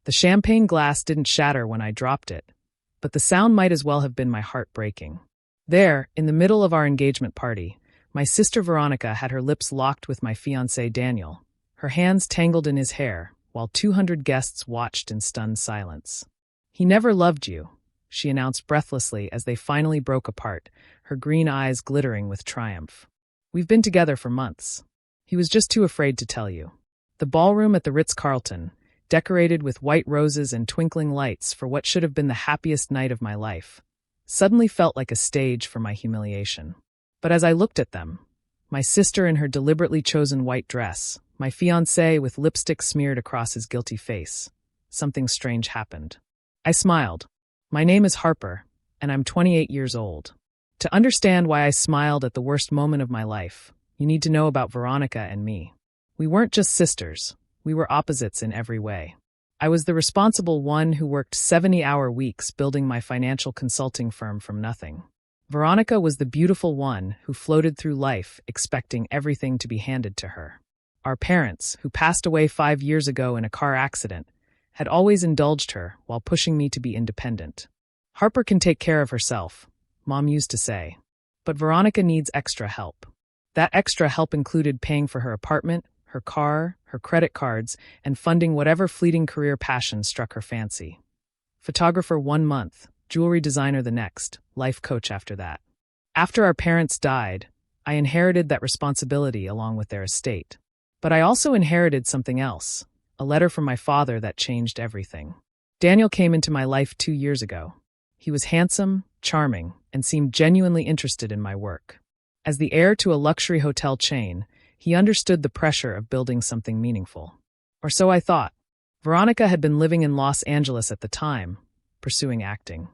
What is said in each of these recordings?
The champagne glass didn't shatter when I dropped it, but the sound might as well have been my heart breaking. There, in the middle of our engagement party, my sister Veronica had her lips locked with my fiancé Daniel, her hands tangled in his hair, while 200 guests watched in stunned silence. "He never loved you," she announced breathlessly as they finally broke apart, her green eyes glittering with triumph. "We've been together for months. He was just too afraid to tell you." The ballroom at the Ritz-Carlton, decorated with white roses and twinkling lights for what should have been the happiest night of my life, suddenly felt like a stage for my humiliation. But as I looked at them, my sister in her deliberately chosen white dress, my fiancé with lipstick smeared across his guilty face, something strange happened. I smiled. My name is Harper, and I'm 28 years old. To understand why I smiled at the worst moment of my life, you need to know about Veronica and me. We weren't just sisters, we were opposites in every way. I was the responsible one who worked 70-hour weeks building my financial consulting firm from nothing. Veronica was the beautiful one who floated through life expecting everything to be handed to her. Our parents, who passed away 5 years ago in a car accident, had always indulged her while pushing me to be independent. "Harper can take care of herself," Mom used to say. But Veronica needs extra help. That extra help included paying for her apartment, her car, her credit cards, and funding whatever fleeting career passion struck her fancy. Photographer 1 month, jewelry designer the next, life coach after that. After our parents died, I inherited that responsibility along with their estate. But I also inherited something else, a letter from my father that changed everything. Daniel came into my life 2 years ago. He was handsome, charming, and seemed genuinely interested in my work. As the heir to a luxury hotel chain, he understood the pressure of building something meaningful. Or so I thought. Veronica had been living in Los Angeles at the time, pursuing acting,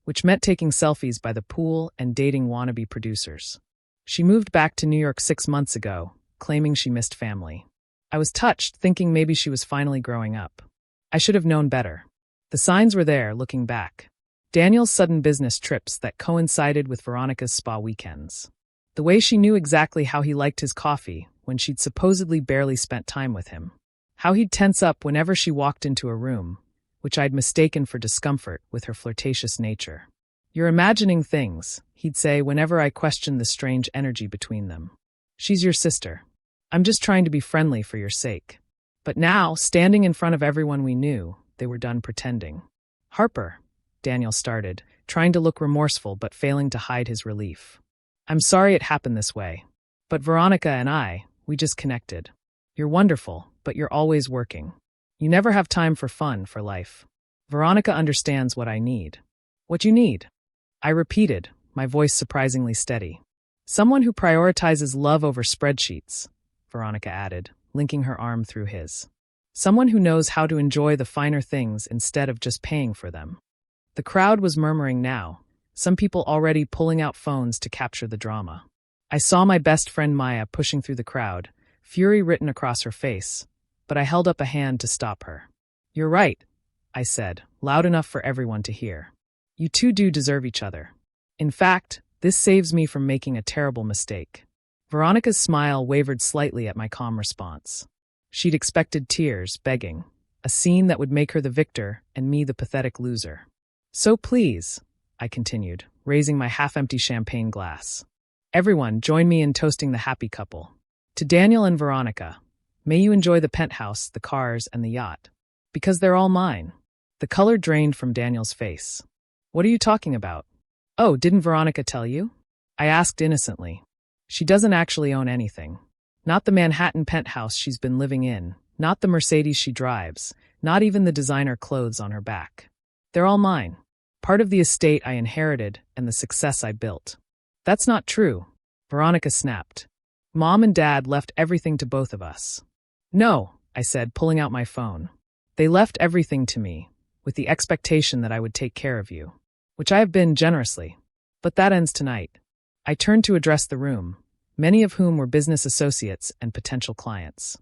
which meant taking selfies by the pool and dating wannabe producers. She moved back to New York 6 months ago, claiming she missed family. I was touched, thinking maybe she was finally growing up. I should have known better. The signs were there, looking back. Daniel's sudden business trips that coincided with Veronica's spa weekends. The way she knew exactly how he liked his coffee when she'd supposedly barely spent time with him. How he'd tense up whenever she walked into a room, which I'd mistaken for discomfort with her flirtatious nature. "You're imagining things," he'd say whenever I questioned the strange energy between them. "She's your sister. I'm just trying to be friendly for your sake." But now, standing in front of everyone we knew, they were done pretending. "Harper," Daniel started, trying to look remorseful but failing to hide his relief. "I'm sorry it happened this way. But Veronica and we just connected. You're wonderful, but you're always working. You never have time for fun, for life. Veronica understands what I need." "What you need?" I repeated, my voice surprisingly steady. "Someone who prioritizes love over spreadsheets," Veronica added, linking her arm through his. "Someone who knows how to enjoy the finer things instead of just paying for them." The crowd was murmuring now, some people already pulling out phones to capture the drama. I saw my best friend Maya pushing through the crowd, fury written across her face, but I held up a hand to stop her. "You're right," I said, loud enough for everyone to hear. "You two do deserve each other. In fact, this saves me from making a terrible mistake." Veronica's smile wavered slightly at my calm response. She'd expected tears, begging, a scene that would make her the victor and me the pathetic loser. "So please," I continued, raising my half-empty champagne glass. "Everyone, join me in toasting the happy couple. To Daniel and Veronica, may you enjoy the penthouse, the cars, and the yacht. Because they're all mine." The color drained from Daniel's face. "What are you talking about?" "Oh, didn't Veronica tell you?" I asked innocently. "She doesn't actually own anything. Not the Manhattan penthouse she's been living in, not the Mercedes she drives, not even the designer clothes on her back. They're all mine. Part of the estate I inherited and the success I built." "That's not true," Veronica snapped. "Mom and Dad left everything to both of us." "No," I said, pulling out my phone. "They left everything to me, with the expectation that I would take care of you, which I have been generously. But that ends tonight." I turned to address the room, many of whom were business associates and potential clients.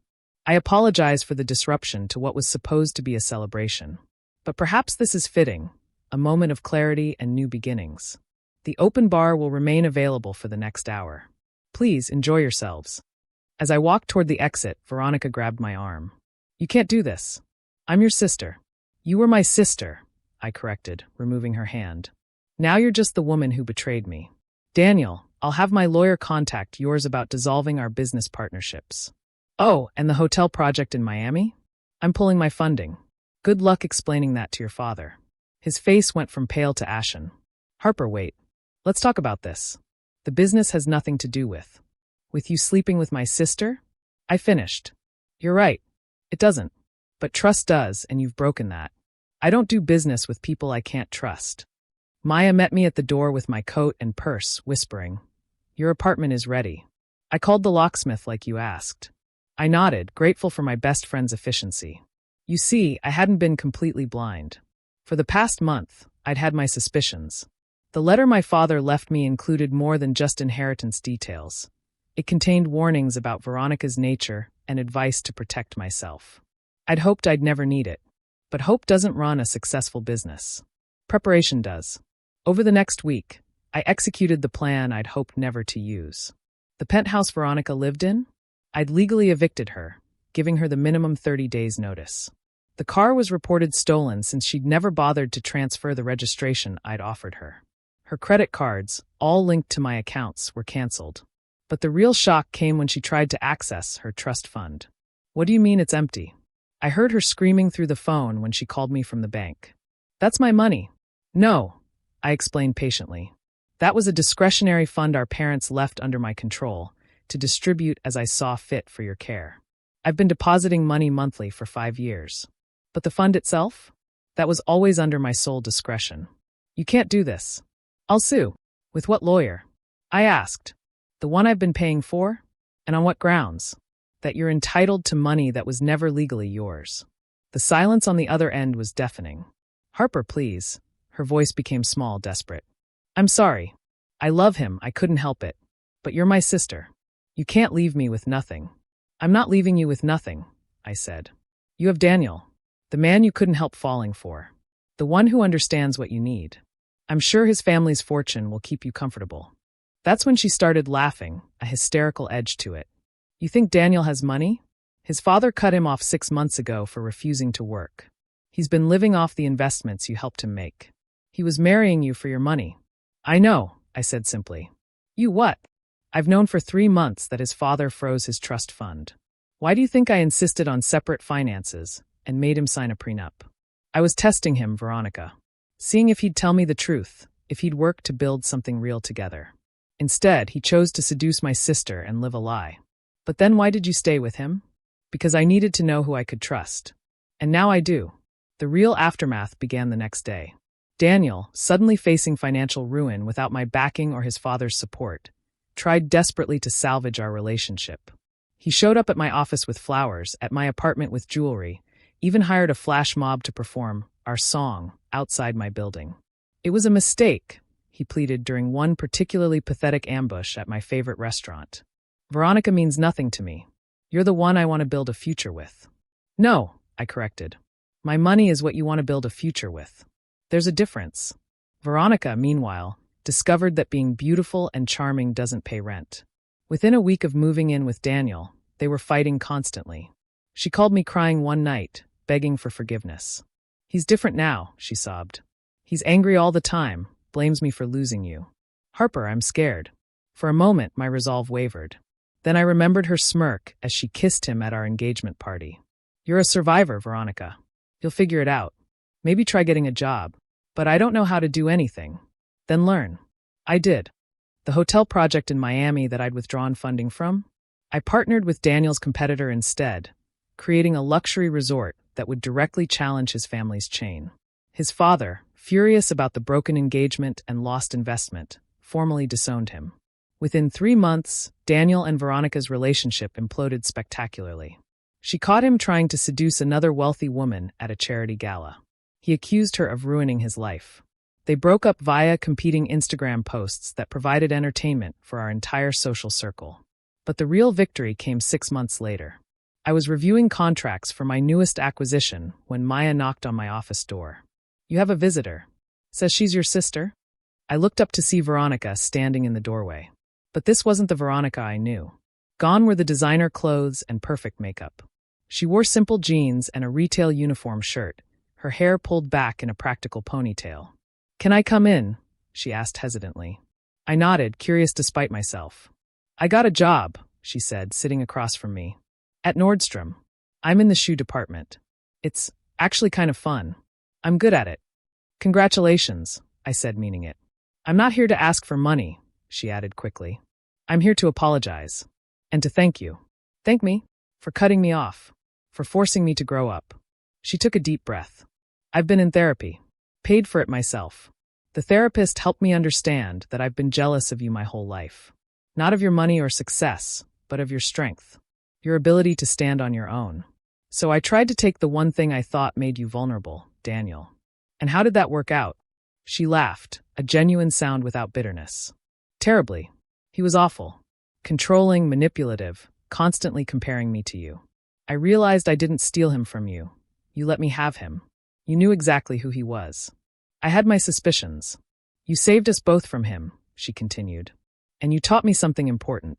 I apologized for the disruption to what was supposed to be a celebration. But perhaps this is fitting, a moment of clarity and new beginnings. The open bar will remain available for the next hour. Please enjoy yourselves. As I walked toward the exit, Veronica grabbed my arm. "You can't do this. I'm your sister. You were my sister, I corrected, removing her hand. Now you're just the woman who betrayed me. Daniel, I'll have my lawyer contact yours about dissolving our business partnerships. Oh, and the hotel project in Miami? I'm pulling my funding. Good luck explaining that to your father. His face went from pale to ashen. Harper, wait. Let's talk about this. The business has nothing to do with you sleeping with my sister? I finished. You're right. It doesn't. But trust does, and you've broken that. I don't do business with people I can't trust. Maya met me at the door with my coat and purse, whispering, Your apartment is ready. I called the locksmith like you asked. I nodded, grateful for my best friend's efficiency. You see, I hadn't been completely blind. For the past month, I'd had my suspicions. The letter my father left me included more than just inheritance details. It contained warnings about Veronica's nature and advice to protect myself. I'd hoped I'd never need it. But hope doesn't run a successful business. Preparation does. Over the next week, I executed the plan I'd hoped never to use. The penthouse Veronica lived in? I'd legally evicted her, giving her the minimum 30 days notice. The car was reported stolen since she'd never bothered to transfer the registration I'd offered her. Her credit cards, all linked to my accounts, were canceled. But the real shock came when she tried to access her trust fund. What do you mean it's empty? I heard her screaming through the phone when she called me from the bank. That's my money. No, I explained patiently. That was a discretionary fund our parents left under my control to distribute as I saw fit for your care. I've been depositing money monthly for 5 years. But the fund itself? That was always under my sole discretion. You can't do this. I'll sue. With what lawyer? I asked. The one I've been paying for? And on what grounds? That you're entitled to money that was never legally yours. The silence on the other end was deafening. Harper, please. Her voice became small, desperate. I'm sorry. I love him, I couldn't help it. But you're my sister. You can't leave me with nothing. I'm not leaving you with nothing, I said. You have Daniel, the man you couldn't help falling for. The one who understands what you need. I'm sure his family's fortune will keep you comfortable. That's when she started laughing, a hysterical edge to it. You think Daniel has money? His father cut him off 6 months ago for refusing to work. He's been living off the investments you helped him make. He was marrying you for your money. I know, I said simply. You what? I've known for 3 months that his father froze his trust fund. Why do you think I insisted on separate finances and made him sign a prenup? I was testing him, Veronica. Seeing if he'd tell me the truth, if he'd work to build something real together. Instead, he chose to seduce my sister and live a lie. But then why did you stay with him? Because I needed to know who I could trust. And now I do. The real aftermath began the next day. Daniel, suddenly facing financial ruin without my backing or his father's support, tried desperately to salvage our relationship. He showed up at my office with flowers, at my apartment with jewelry, even hired a flash mob to perform our song outside my building. It was a mistake, he pleaded during one particularly pathetic ambush at my favorite restaurant. Veronica means nothing to me. You're the one I want to build a future with. No, I corrected. My money is what you want to build a future with. There's a difference. Veronica, meanwhile, discovered that being beautiful and charming doesn't pay rent. Within a week of moving in with Daniel, they were fighting constantly. She called me crying one night, begging for forgiveness. He's different now, she sobbed. He's angry all the time, blames me for losing you. Harper, I'm scared. For a moment, my resolve wavered. Then I remembered her smirk as she kissed him at our engagement party. You're a survivor, Veronica. You'll figure it out. Maybe try getting a job. But I don't know how to do anything. Then learn. I did. The hotel project in Miami that I'd withdrawn funding from? I partnered with Daniel's competitor instead, creating a luxury resort that would directly challenge his family's chain. His father, furious about the broken engagement and lost investment, formally disowned him. Within 3 months, Daniel and Veronica's relationship imploded spectacularly. She caught him trying to seduce another wealthy woman at a charity gala. He accused her of ruining his life. They broke up via competing Instagram posts that provided entertainment for our entire social circle. But the real victory came 6 months later. I was reviewing contracts for my newest acquisition when Maya knocked on my office door. You have a visitor. Says she's your sister? I looked up to see Veronica standing in the doorway. But this wasn't the Veronica I knew. Gone were the designer clothes and perfect makeup. She wore simple jeans and a retail uniform shirt, her hair pulled back in a practical ponytail. "Can I come in?" she asked hesitantly. I nodded, curious despite myself. "I got a job," she said, sitting across from me. "At Nordstrom. I'm in the shoe department. It's actually kind of fun. I'm good at it." "Congratulations," I said, meaning it. "I'm not here to ask for money," she added quickly. "I'm here to apologize. And to thank you." "Thank me? For cutting me off. For forcing me to grow up." She took a deep breath. "I've been in therapy. Paid for it myself. The therapist helped me understand that I've been jealous of you my whole life. Not of your money or success, but of your strength. Your ability to stand on your own. So I tried to take the one thing I thought made you vulnerable, Daniel. And how did that work out?" She laughed, a genuine sound without bitterness. "Terribly. He was awful. Controlling, manipulative, constantly comparing me to you. I realized I didn't steal him from you. You let me have him. You knew exactly who he was. I had my suspicions. You saved us both from him," she continued. "And you taught me something important.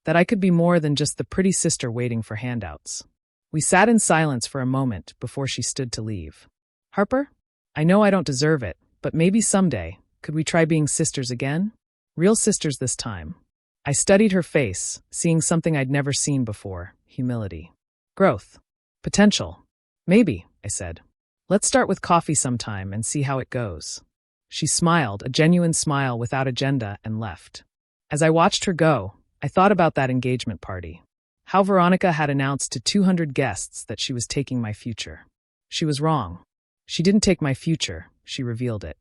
That I could be more than just the pretty sister waiting for handouts." We sat in silence for a moment before she stood to leave. "Harper, I know I don't deserve it, but maybe someday, could we try being sisters again? Real sisters this time." I studied her face, seeing something I'd never seen before: humility. Growth. Potential. "Maybe," I said. "Let's start with coffee sometime and see how it goes." She smiled, a genuine smile without agenda, and left. As I watched her go, I thought about that engagement party. How Veronica had announced to 200 guests that she was taking my future. She was wrong. She didn't take my future, she revealed it.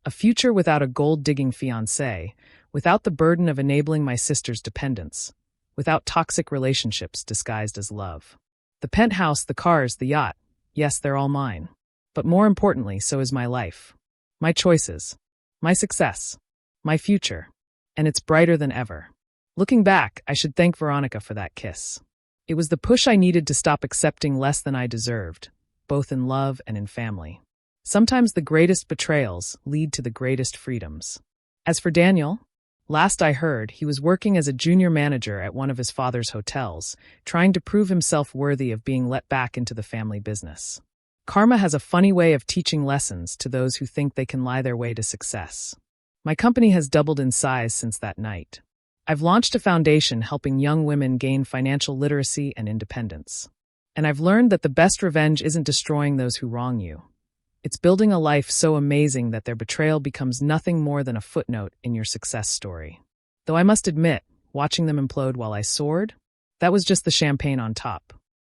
A future without a gold-digging fiancé, without the burden of enabling my sister's dependence, without toxic relationships disguised as love. The penthouse, the cars, the yacht, yes, they're all mine. But more importantly, so is my life. My choices. My success. My future. And it's brighter than ever. Looking back, I should thank Veronica for that kiss. It was the push I needed to stop accepting less than I deserved, both in love and in family. Sometimes the greatest betrayals lead to the greatest freedoms. As for Daniel, last I heard, he was working as a junior manager at one of his father's hotels, trying to prove himself worthy of being let back into the family business. Karma has a funny way of teaching lessons to those who think they can lie their way to success. My company has doubled in size since that night. I've launched a foundation helping young women gain financial literacy and independence. And I've learned that the best revenge isn't destroying those who wrong you. It's building a life so amazing that their betrayal becomes nothing more than a footnote in your success story. Though I must admit, watching them implode while I soared, that was just the champagne on top.